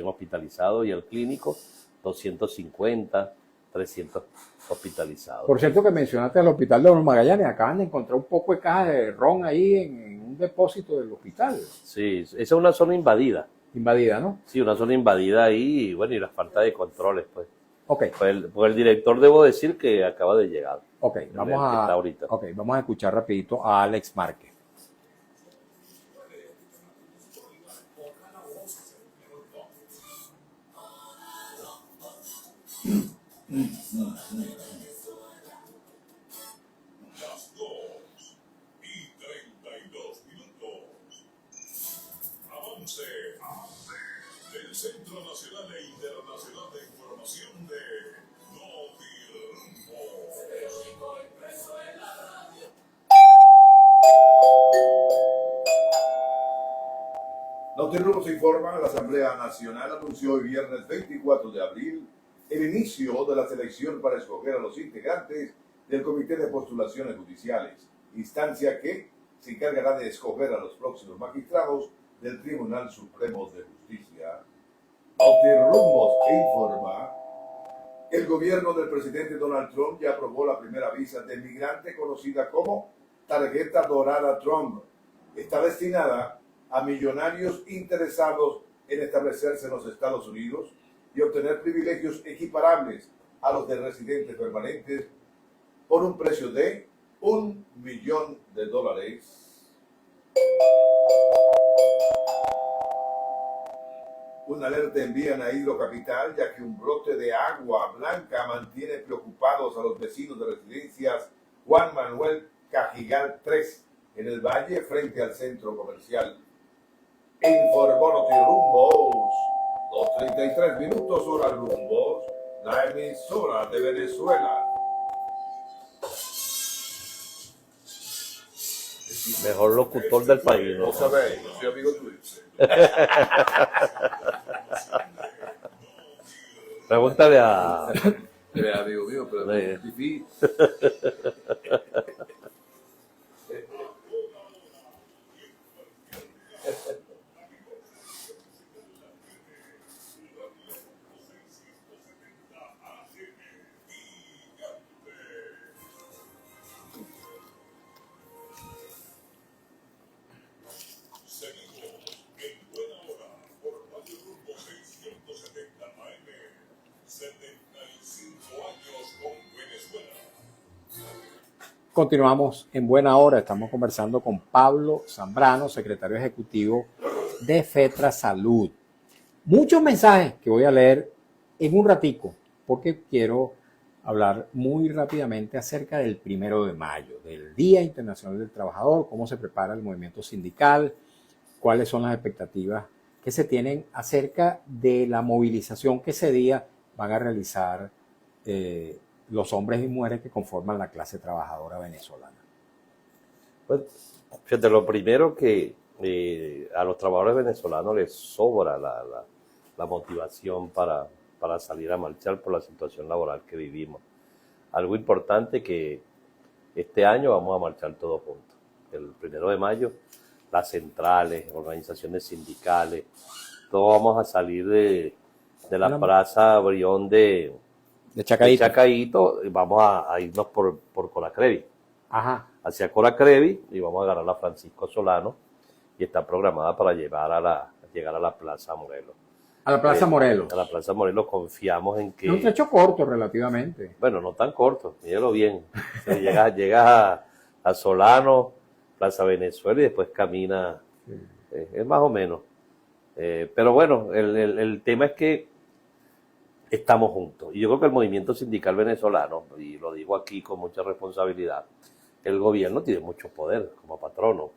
hospitalizados, y el clínico 250, 300 hospitalizados. Por cierto que mencionaste el hospital de los Magallanes, acaban de encontrar un poco de caja de ron ahí en un depósito del hospital. Sí, esa es una zona invadida. Invadida, ¿no? Sí, una zona invadida ahí, y bueno, y la falta de controles, pues. Ok. Pues el director, debo decir que acaba de llegar. Ok, vamos a escuchar rapidito a Alex Márquez. Las 2:32 minutos. Avance del Centro Nacional e Internacional de Información de Notirumbo. Notirumbo se informa, la Asamblea Nacional anunció hoy viernes 24 de abril el inicio de la selección para escoger a los integrantes del Comité de Postulaciones Judiciales, instancia que se encargará de escoger a los próximos magistrados del Tribunal Supremo de Justicia. Notirrumbos informa, el gobierno del presidente Donald Trump ya aprobó la primera visa de migrante conocida como Tarjeta Dorada Trump. Está destinada a millonarios interesados en establecerse en los Estados Unidos y obtener privilegios equiparables a los de residentes permanentes por un precio de $1 millón. Una alerta envían a Hidrocapital, ya que un brote de agua blanca mantiene preocupados a los vecinos de residencias Juan Manuel Cajigal 3 en el Valle, frente al centro comercial. Informó Notirumbos, 2:33 minutos, hora Rumbos, la emisora de Venezuela. Mejor locutor del país, ¿no? No sabéis, yo soy amigo tuyo. Pregúntale a... Eres amigo mío, pero es difícil. Continuamos en buena hora. Estamos conversando con Pablo Zambrano, secretario ejecutivo de FETRA Salud. Muchos mensajes que voy a leer en un ratico, porque quiero hablar muy rápidamente acerca del 1 de mayo, del Día Internacional del Trabajador, cómo se prepara el movimiento sindical, cuáles son las expectativas que se tienen acerca de la movilización que ese día van a realizar los hombres y mujeres que conforman la clase trabajadora venezolana. Pues, fíjate, lo primero que a los trabajadores venezolanos les sobra la motivación para salir a marchar por la situación laboral que vivimos. Algo importante que este año vamos a marchar todos juntos. El 1 de mayo, las centrales, organizaciones sindicales, todos vamos a salir de la Plaza Brión de Chacaíto y vamos a irnos por Coracrevi. Ajá. Hacia Coracrevi y vamos a agarrar a Francisco Solano y está programada para llegar a la Plaza Morelos. A la Plaza Morelos. A la Plaza Morelos confiamos en que... Es un trecho corto relativamente. Bueno, no tan corto, míralo bien. O sea, llegas a Solano, Plaza Venezuela y después camina, es más o menos. Pero bueno, el tema es que estamos juntos. Y yo creo que el movimiento sindical venezolano, y lo digo aquí con mucha responsabilidad, el gobierno tiene mucho poder como patrono.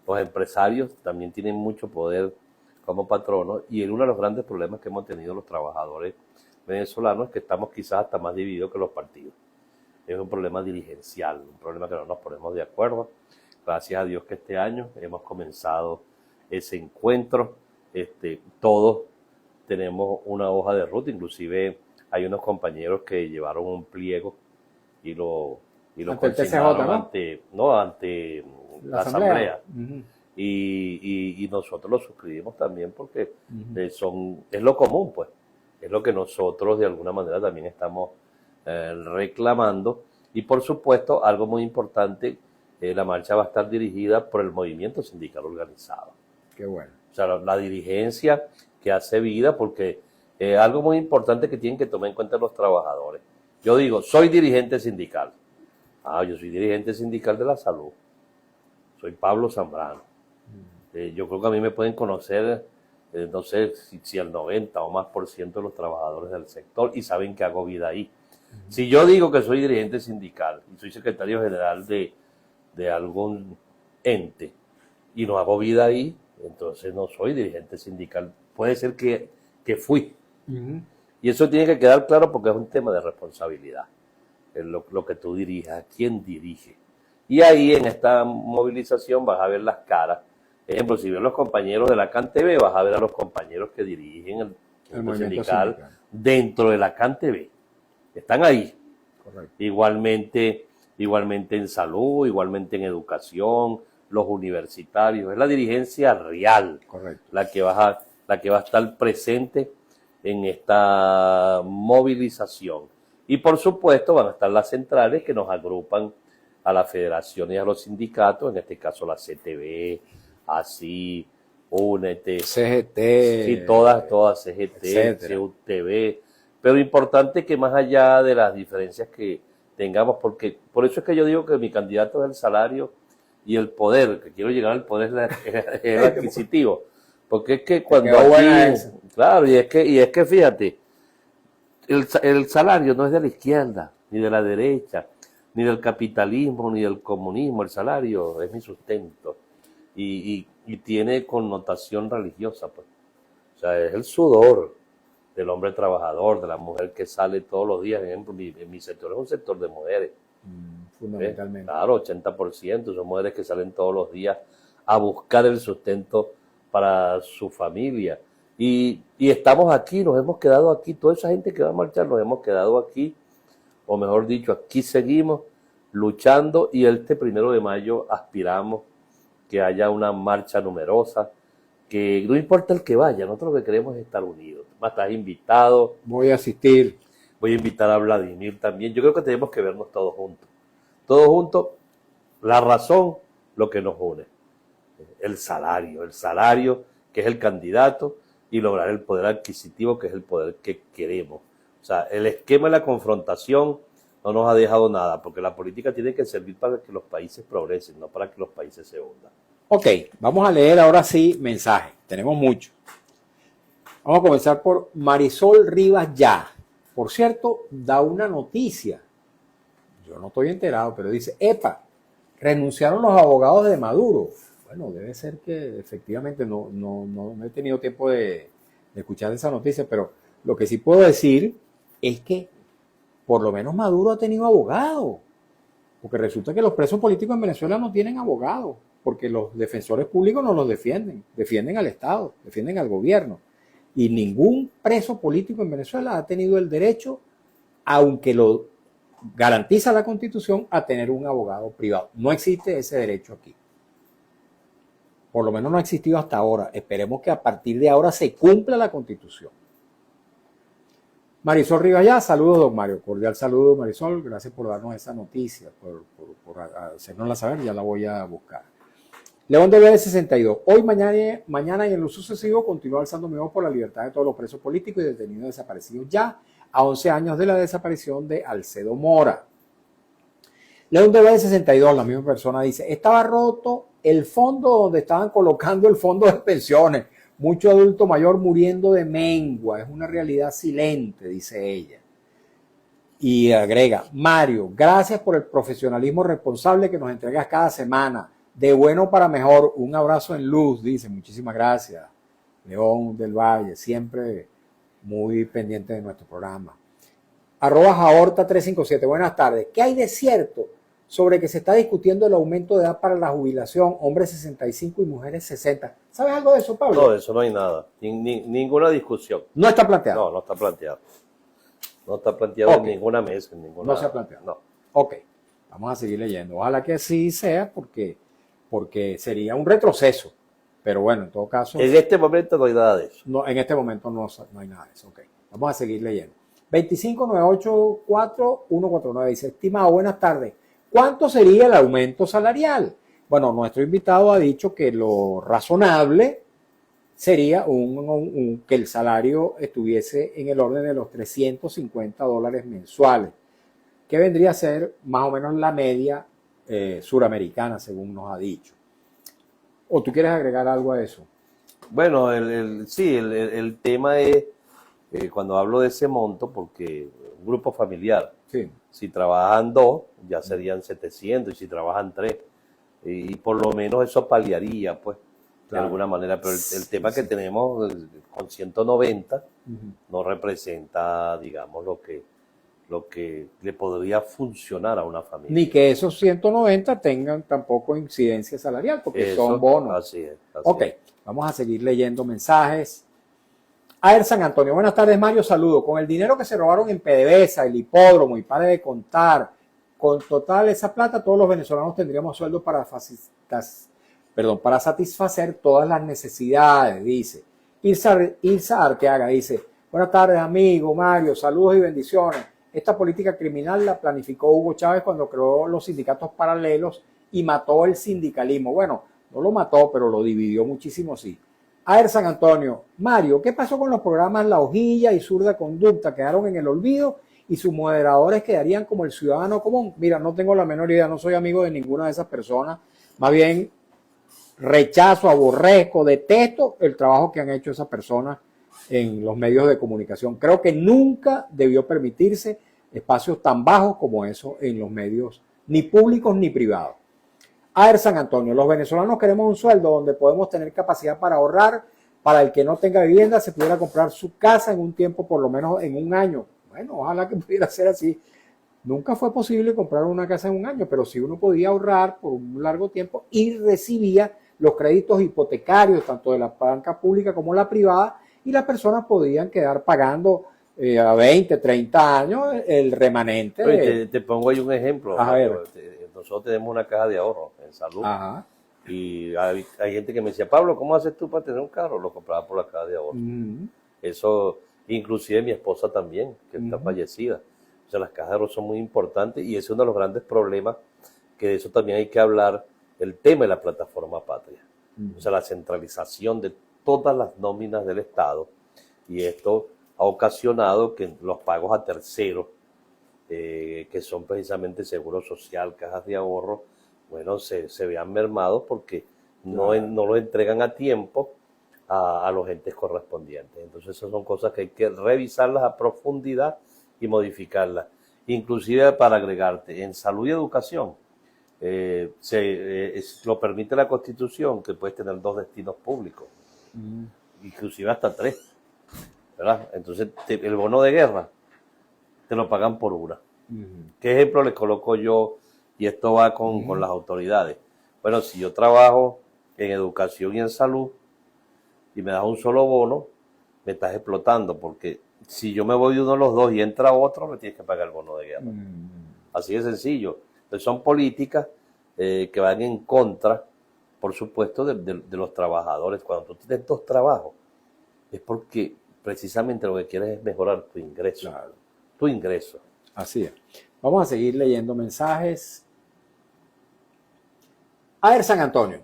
Los empresarios también tienen mucho poder como patrono, y uno de los grandes problemas que hemos tenido los trabajadores venezolanos es que estamos quizás hasta más divididos que los partidos. Es un problema dirigencial, un problema que no nos ponemos de acuerdo. Gracias a Dios que este año hemos comenzado ese encuentro. Todos tenemos una hoja de ruta, inclusive hay unos compañeros que llevaron un pliego y lo consignaron ante la asamblea. Uh-huh. Y nosotros lo suscribimos también porque es lo común, pues. Es lo que nosotros de alguna manera también estamos reclamando. Y por supuesto, algo muy importante, la marcha va a estar dirigida por el movimiento sindical organizado. Qué bueno. O sea, la dirigencia que hace vida, porque algo muy importante que tienen que tomar en cuenta los trabajadores. Yo digo, soy dirigente sindical. Yo soy dirigente sindical de la salud. Soy Pablo Zambrano. Yo creo que a mí me pueden conocer, no sé si el 90 o más % de los trabajadores del sector y saben que hago vida ahí. Si yo digo que soy dirigente sindical y soy secretario general de algún ente y no hago vida ahí, entonces no soy dirigente sindical. Puede ser que fui. Y eso tiene que quedar claro porque es un tema de responsabilidad. Lo que tú dirijas, quién dirige. Y ahí en esta movilización vas a ver las caras. Por ejemplo, si ves los compañeros de la CanTV, vas a ver a los compañeros que dirigen el movimiento sindical dentro de la CanTV. Están ahí. Correcto. Igualmente en salud, igualmente en educación, los universitarios. Es la dirigencia real. Correcto. la que va a estar presente en esta movilización. Y por supuesto van a estar las centrales que nos agrupan a la federación y a los sindicatos, en este caso la CTV, ASI, UNET, CGT, sí, todas CGT, CUTV, pero importante que más allá de las diferencias que tengamos, porque por eso es que yo digo que mi candidato es el salario y el poder, que quiero llegar al poder es el adquisitivo, porque es que cuando claro, y es que fíjate, el salario no es de la izquierda, ni de la derecha, ni del capitalismo, ni del comunismo. El salario es mi sustento y tiene connotación religiosa, pues. O sea, es el sudor del hombre trabajador, de la mujer que sale todos los días. Por ejemplo, en mi sector es un sector de mujeres. Fundamentalmente. Claro, 80% son mujeres que salen todos los días a buscar el sustento para su familia. Y estamos aquí, nos hemos quedado aquí, toda esa gente que va a marchar, nos hemos quedado aquí, o mejor dicho, aquí seguimos luchando, y este 1 de mayo aspiramos que haya una marcha numerosa, que no importa el que vaya, nosotros lo que queremos es estar unidos. Estás invitado. Voy a asistir. Voy a invitar a Vladimir también. Yo creo que tenemos que vernos todos juntos. Todos juntos, la razón, lo que nos une. El salario que es el candidato, y lograr el poder adquisitivo, que es el poder que queremos. O sea, el esquema de la confrontación no nos ha dejado nada, porque la política tiene que servir para que los países progresen, no para que los países se hundan. Ok, vamos a leer ahora sí mensajes. Tenemos muchos. Vamos a comenzar por Marisol Rivas Ya. Por cierto, da una noticia. Yo no estoy enterado, pero dice, ¡epa! Renunciaron los abogados de Maduro. Bueno, debe ser que efectivamente no he tenido tiempo de escuchar esa noticia, pero lo que sí puedo decir es que por lo menos Maduro ha tenido abogado. Porque resulta que los presos políticos en Venezuela no tienen abogado, porque los defensores públicos no los defienden al Estado, defienden al gobierno. Y ningún preso político en Venezuela ha tenido el derecho, aunque lo garantiza la Constitución, a tener un abogado privado. No existe ese derecho aquí. Por lo menos no ha existido hasta ahora. Esperemos que a partir de ahora se cumpla la Constitución. Marisol Rivas Ya, saludos, don Mario. Cordial saludo, Marisol. Gracias por darnos esa noticia, por hacernosla saber. Ya la voy a buscar. León de BL 62. Hoy, mañana y en lo sucesivo continúa alzando mi voz por la libertad de todos los presos políticos y detenidos desaparecidos ya a 11 años de la desaparición de Alcedo Mora. León de BL 62, la misma persona, dice, estaba roto el fondo donde estaban colocando el fondo de pensiones. Mucho adulto mayor muriendo de mengua. Es una realidad silente, dice ella. Y agrega, Mario, gracias por el profesionalismo responsable que nos entregas cada semana. De bueno para mejor. Un abrazo en luz, dice. Muchísimas gracias. León del Valle, siempre muy pendiente de nuestro programa. @Jaorta 357. Buenas tardes. ¿Qué hay de cierto sobre que se está discutiendo el aumento de edad para la jubilación, hombres 65 y mujeres 60? ¿Sabes algo de eso, Pablo? No, de eso no hay nada. Ninguna discusión. ¿No está planteado? No, no está planteado. No está planteado en ninguna mesa. No se ha planteado. No. Ok, vamos a seguir leyendo. Ojalá que así sea porque sería un retroceso. Pero bueno, en todo caso... En este momento no hay nada de eso. No, en este momento no hay nada de eso. Ok, vamos a seguir leyendo. 25984-149 dice, estimado, buenas tardes. ¿Cuánto sería el aumento salarial? Bueno, nuestro invitado ha dicho que lo razonable sería que el salario estuviese en el orden de los $350 mensuales, que vendría a ser más o menos la media suramericana, según nos ha dicho. ¿O tú quieres agregar algo a eso? Bueno, sí, el tema es, cuando hablo de ese monto, porque un grupo familiar, sí. Si trabajan 2, ya serían 700, y si trabajan 3, y por lo menos eso paliaría, pues, Claro. de alguna manera. Pero el tema que tenemos con 190 no representa, digamos, lo que le podría funcionar a una familia. Ni que esos 190 tengan tampoco incidencia salarial, porque Eso, son bonos. Así es. Ok, vamos a seguir leyendo mensajes. Aer San Antonio, buenas tardes, Mario, saludo. Con el dinero que se robaron en PDVSA, el hipódromo y pare de contar, con total esa plata, todos los venezolanos tendríamos sueldo para satisfacer todas las necesidades, dice. Ilsa Arteaga dice, buenas tardes, amigo Mario, saludos y bendiciones. Esta política criminal la planificó Hugo Chávez cuando creó los sindicatos paralelos y mató el sindicalismo. Bueno, no lo mató, pero lo dividió muchísimo, sí. Aer San Antonio, Mario, ¿qué pasó con los programas La Hojilla y Zurda Conducta? Quedaron en el olvido y sus moderadores quedarían como el ciudadano común. Mira, no tengo la menor idea, no soy amigo de ninguna de esas personas. Más bien, rechazo, aborrezco, detesto el trabajo que han hecho esas personas en los medios de comunicación. Creo que nunca debió permitirse espacios tan bajos como eso en los medios, ni públicos ni privados. Aer San Antonio, los venezolanos queremos un sueldo donde podemos tener capacidad para ahorrar, para el que no tenga vivienda se pudiera comprar su casa en un tiempo, por lo menos en un año. Bueno, ojalá que pudiera ser así. Nunca fue posible comprar una casa en un año, pero sí uno podía ahorrar por un largo tiempo y recibía los créditos hipotecarios, tanto de la banca pública como la privada, y las personas podían quedar pagando a 20, 30 años el remanente. Oye, te pongo ahí un ejemplo. A ver. Nosotros tenemos una caja de ahorro en salud. Ajá. Y hay gente que me decía, Pablo, ¿cómo haces tú para tener un carro? Lo compraba por la caja de ahorro. Eso, inclusive mi esposa también, que está fallecida. O sea, las cajas de ahorro son muy importantes y ese es uno de los grandes problemas, que de eso también hay que hablar, el tema de la plataforma patria. O sea, la centralización de todas las nóminas del Estado, y esto ha ocasionado que los pagos a terceros que son precisamente seguro social, cajas de ahorro, bueno, se vean mermados porque no lo entregan a tiempo a los entes correspondientes. Entonces esas son cosas que hay que revisarlas a profundidad y modificarlas. Inclusive para agregarte, en salud y educación, lo permite la Constitución que puedes tener 2 destinos públicos, inclusive hasta 3, ¿verdad? Entonces el bono de guerra te lo pagan por una. ¿Qué ejemplo les coloco yo? Y esto va con las autoridades. Bueno, si yo trabajo en educación y en salud y me das un solo bono, me estás explotando, porque si yo me voy de uno de los dos y entra otro, me tienes que pagar el bono de guerra. Así de sencillo. Entonces son políticas que van en contra, por supuesto, de los trabajadores. Cuando tú tienes 2 trabajos, es porque precisamente lo que quieres es mejorar tu ingreso. Claro. Tu ingreso. Así es. Vamos a seguir leyendo mensajes. A ver, San Antonio.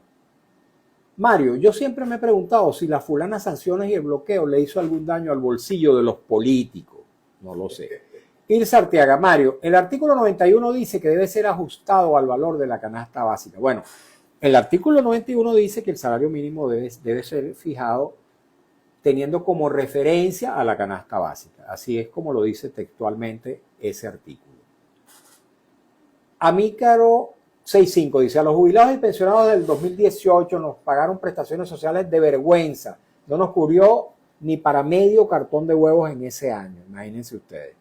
Mario, yo siempre me he preguntado si las fulanas sanciones y el bloqueo le hizo algún daño al bolsillo de los políticos. No lo sé. Irsa Arteaga, Mario, el artículo 91 dice que debe ser ajustado al valor de la canasta básica. Bueno, el artículo 91 dice que el salario mínimo debe ser fijado teniendo como referencia a la canasta básica. Así es como lo dice textualmente ese artículo. Amícaro 65 dice, a los jubilados y pensionados del 2018 nos pagaron prestaciones sociales de vergüenza. No nos cubrió ni para medio cartón de huevos en ese año. Imagínense ustedes.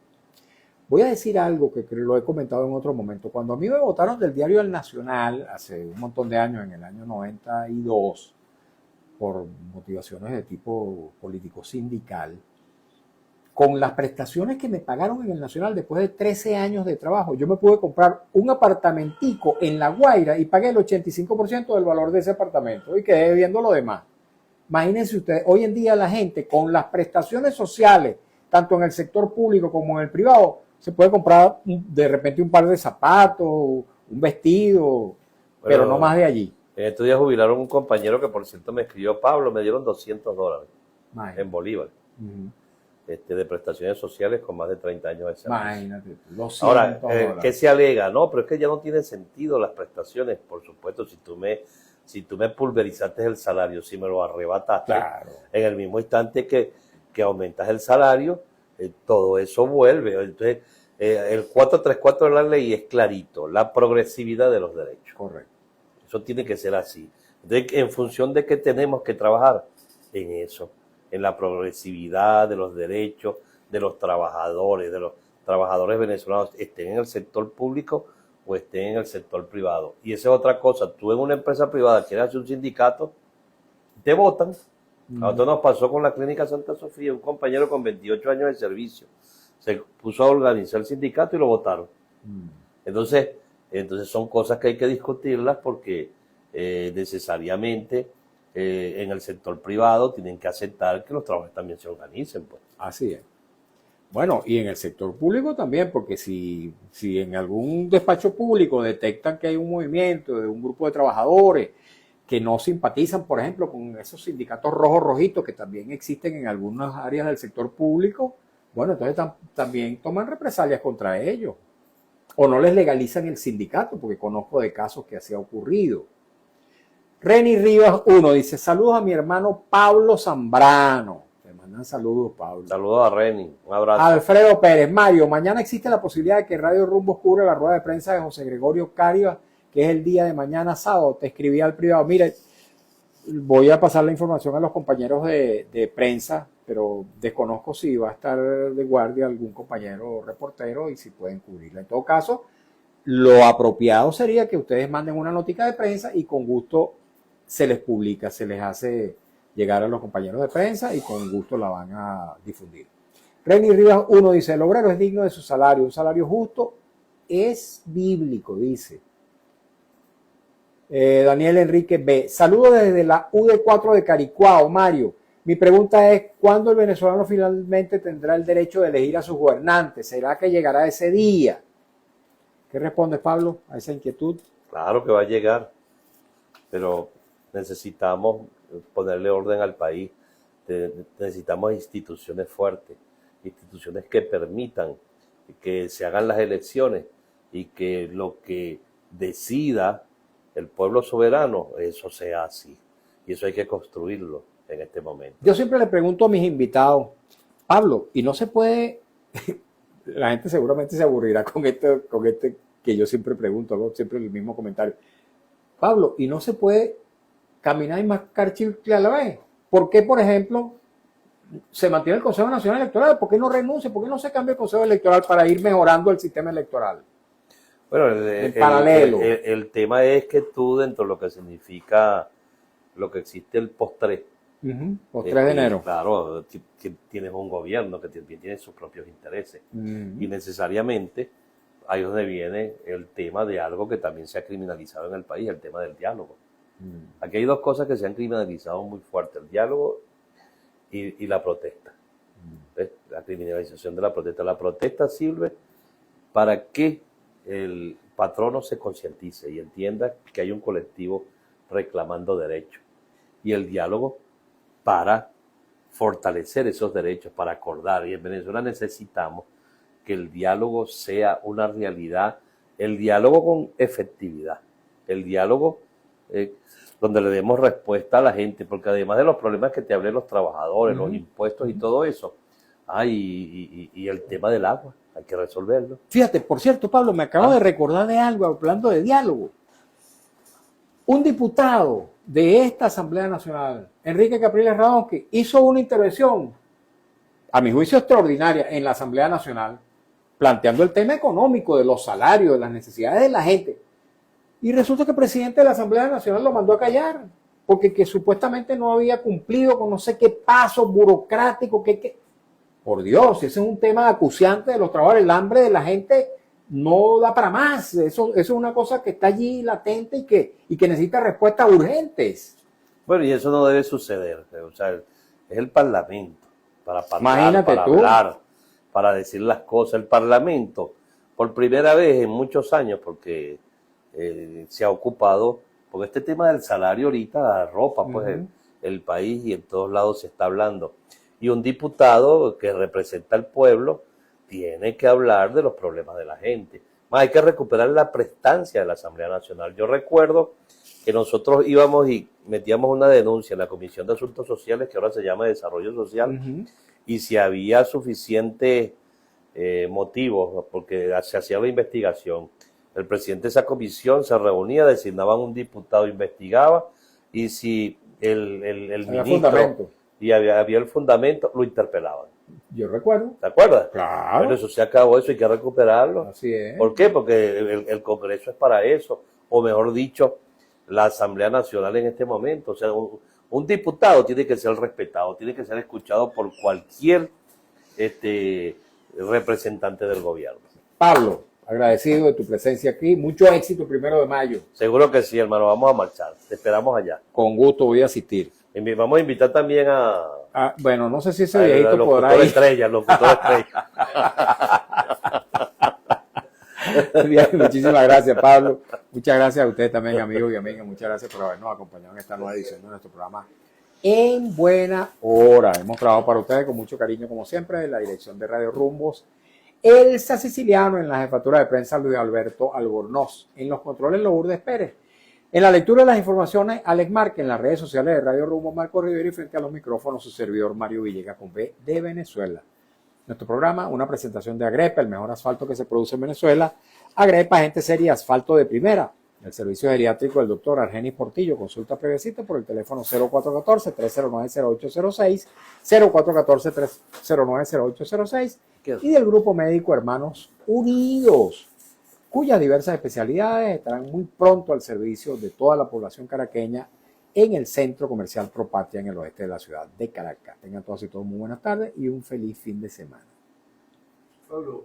Voy a decir algo que lo he comentado en otro momento. Cuando a mí me votaron del diario El Nacional, hace un montón de años, en el año 92, por motivaciones de tipo político-sindical, con las prestaciones que me pagaron en el Nacional después de 13 años de trabajo, yo me pude comprar un apartamentico en La Guaira y pagué el 85% del valor de ese apartamento y quedé viendo lo demás. Imagínense ustedes, hoy en día la gente con las prestaciones sociales, tanto en el sector público como en el privado, se puede comprar de repente un par de zapatos, un vestido, pero no más de allí. En estos días jubilaron un compañero que, por cierto, me escribió, Pablo, me dieron $200 en Bolívar, de prestaciones sociales con más de 30 años de servicio. Imagínate, Ahora, ¿qué se alega? No, pero es que ya no tiene sentido las prestaciones. Por supuesto, si tú me pulverizaste el salario, si me lo arrebataste, claro, en el mismo instante que aumentas el salario, todo eso vuelve. Entonces, el 434 de la ley es clarito, la progresividad de los derechos. Correcto. Eso tiene que ser así. Entonces, en función de que tenemos que trabajar en eso, en la progresividad de los derechos de los trabajadores venezolanos, estén en el sector público o estén en el sector privado. Y esa es otra cosa. Tú en una empresa privada quieres hacer un sindicato, te votan. A nosotros nos pasó con la Clínica Santa Sofía, un compañero con 28 años de servicio se puso a organizar el sindicato y lo votaron. Entonces son cosas que hay que discutirlas porque necesariamente en el sector privado tienen que aceptar que los trabajadores también se organicen. Pues. Así es. Bueno, y en el sector público también, porque si en algún despacho público detectan que hay un movimiento de un grupo de trabajadores que no simpatizan, por ejemplo, con esos sindicatos rojitos que también existen en algunas áreas del sector público, bueno, entonces también toman represalias contra ellos. O no les legalizan el sindicato, porque conozco de casos que así ha ocurrido. Reni Rivas 1 dice, saludos a mi hermano Pablo Zambrano. Te mandan saludos, Pablo. Saludos a Reni, un abrazo. Alfredo Pérez, Mario, mañana existe la posibilidad de que Radio Rumbo cubra la rueda de prensa de José Gregorio Cariba, que es el día de mañana sábado. Te escribí al privado, mire, voy a pasar la información a los compañeros de prensa, pero desconozco si va a estar de guardia algún compañero reportero y si pueden cubrirla. En todo caso, lo apropiado sería que ustedes manden una notica de prensa y con gusto se les publica, se les hace llegar a los compañeros de prensa y con gusto la van a difundir. Reni Rivas 1 dice, el obrero es digno de su salario, un salario justo es bíblico, dice. Daniel Enrique B. Saludos desde la UD4 de Caricuao, Mario. Mi pregunta es, ¿cuándo el venezolano finalmente tendrá el derecho de elegir a sus gobernantes? ¿Será que llegará ese día? ¿Qué responde Pablo a esa inquietud? Claro que va a llegar, pero necesitamos ponerle orden al país. Necesitamos instituciones fuertes, instituciones que permitan que se hagan las elecciones y que lo que decida el pueblo soberano, eso sea así. Y eso hay que construirlo en este momento. Yo siempre le pregunto a mis invitados, Pablo, y no se puede, la gente seguramente se aburrirá con este que yo siempre pregunto, hago siempre el mismo comentario. Pablo, y no se puede caminar y mascar chicle a la vez. ¿Por qué, por ejemplo, se mantiene el Consejo Nacional Electoral? ¿Por qué no renuncia? ¿Por qué no se cambia el Consejo Electoral para ir mejorando el sistema electoral? Bueno, en paralelo. El tema es que tú, dentro de lo que significa lo que existe el post-3, Post 3 de enero. Claro, tienes un gobierno que tiene sus propios intereses. Y necesariamente ahí es donde viene el tema de algo que también se ha criminalizado en el país, el tema del diálogo. Aquí hay dos cosas que se han criminalizado muy fuerte, el diálogo y la protesta. ¿Ves? La criminalización de la protesta. La protesta sirve para que el patrono se concientice y entienda que hay un colectivo reclamando derechos. Y el diálogo para fortalecer esos derechos, para acordar. Y en Venezuela necesitamos que el diálogo sea una realidad, el diálogo con efectividad, el diálogo donde le demos respuesta a la gente, porque además de los problemas que te hablé, los trabajadores, los impuestos y todo eso, y el tema del agua, hay que resolverlo. Fíjate, por cierto, Pablo, me acabo de recordar de algo, hablando de diálogo. Un diputado de esta Asamblea Nacional, Enrique Capriles Radonsky, hizo una intervención, a mi juicio extraordinaria, en la Asamblea Nacional, planteando el tema económico de los salarios, de las necesidades de la gente. Y resulta que el presidente de la Asamblea Nacional lo mandó a callar, porque que supuestamente no había cumplido con no sé qué paso burocrático. Por Dios, ese es un tema acuciante de los trabajadores, el hambre de la gente no da para más. Eso es una cosa que está allí latente y que necesita respuestas urgentes. Bueno, y eso no debe suceder. O sea, es el Parlamento para hablar, Imagínate para tú. hablar, para decir las cosas. El Parlamento, por primera vez en muchos años, porque se ha ocupado, porque este tema del salario ahorita arropa pues el país y en todos lados se está hablando. Y un diputado que representa al pueblo tiene que hablar de los problemas de la gente. Más hay que recuperar la prestancia de la Asamblea Nacional. Yo recuerdo que nosotros íbamos y metíamos una denuncia en la Comisión de Asuntos Sociales, que ahora se llama Desarrollo Social, y si había suficientes motivos, porque se hacía la investigación, el presidente de esa comisión se reunía, designaban un diputado, investigaba, y si el ministro y había el fundamento, lo interpelaban. Yo recuerdo. ¿Te acuerdas? Claro. Bueno, eso se acabó, eso hay que recuperarlo. Así es. ¿Por qué? Porque el Congreso es para eso, o mejor dicho, la Asamblea Nacional en este momento. O sea, un diputado tiene que ser respetado, tiene que ser escuchado por cualquier representante del gobierno. Pablo, agradecido de tu presencia aquí. Mucho éxito 1 de mayo. Seguro que sí, hermano. Vamos a marchar. Te esperamos allá. Con gusto voy a asistir. Vamos a invitar también bueno, no sé si ese viejito podrá ir. Locutor estrella. Bien, muchísimas gracias, Pablo. Muchas gracias a ustedes también, amigos y amigas. Muchas gracias por habernos acompañado en esta nueva edición de nuestro programa En Buena Hora. Hemos trabajado para ustedes con mucho cariño, como siempre, en la dirección de Radio Rumbos, Elsa Siciliano, en la jefatura de prensa Luis Alberto Albornoz, en los controles Lourdes Pérez. En la lectura de las informaciones, Alex Márquez, en las redes sociales de Radio Rumbo, Marco Rivera, y frente a los micrófonos, su servidor Mario Villegas con B de Venezuela. Nuestro programa, una presentación de Agrepa, el mejor asfalto que se produce en Venezuela. Agrepa, gente seria, asfalto de primera. El servicio geriátrico del doctor Argenis Portillo. Consulta previecita por el teléfono 0414-309-0806, 0414-309-0806 y del Grupo Médico Hermanos Unidos, cuyas diversas especialidades estarán muy pronto al servicio de toda la población caraqueña en el Centro Comercial Propatria en el oeste de la ciudad de Caracas. Tengan todos y todos muy buenas tardes y un feliz fin de semana. Pablo,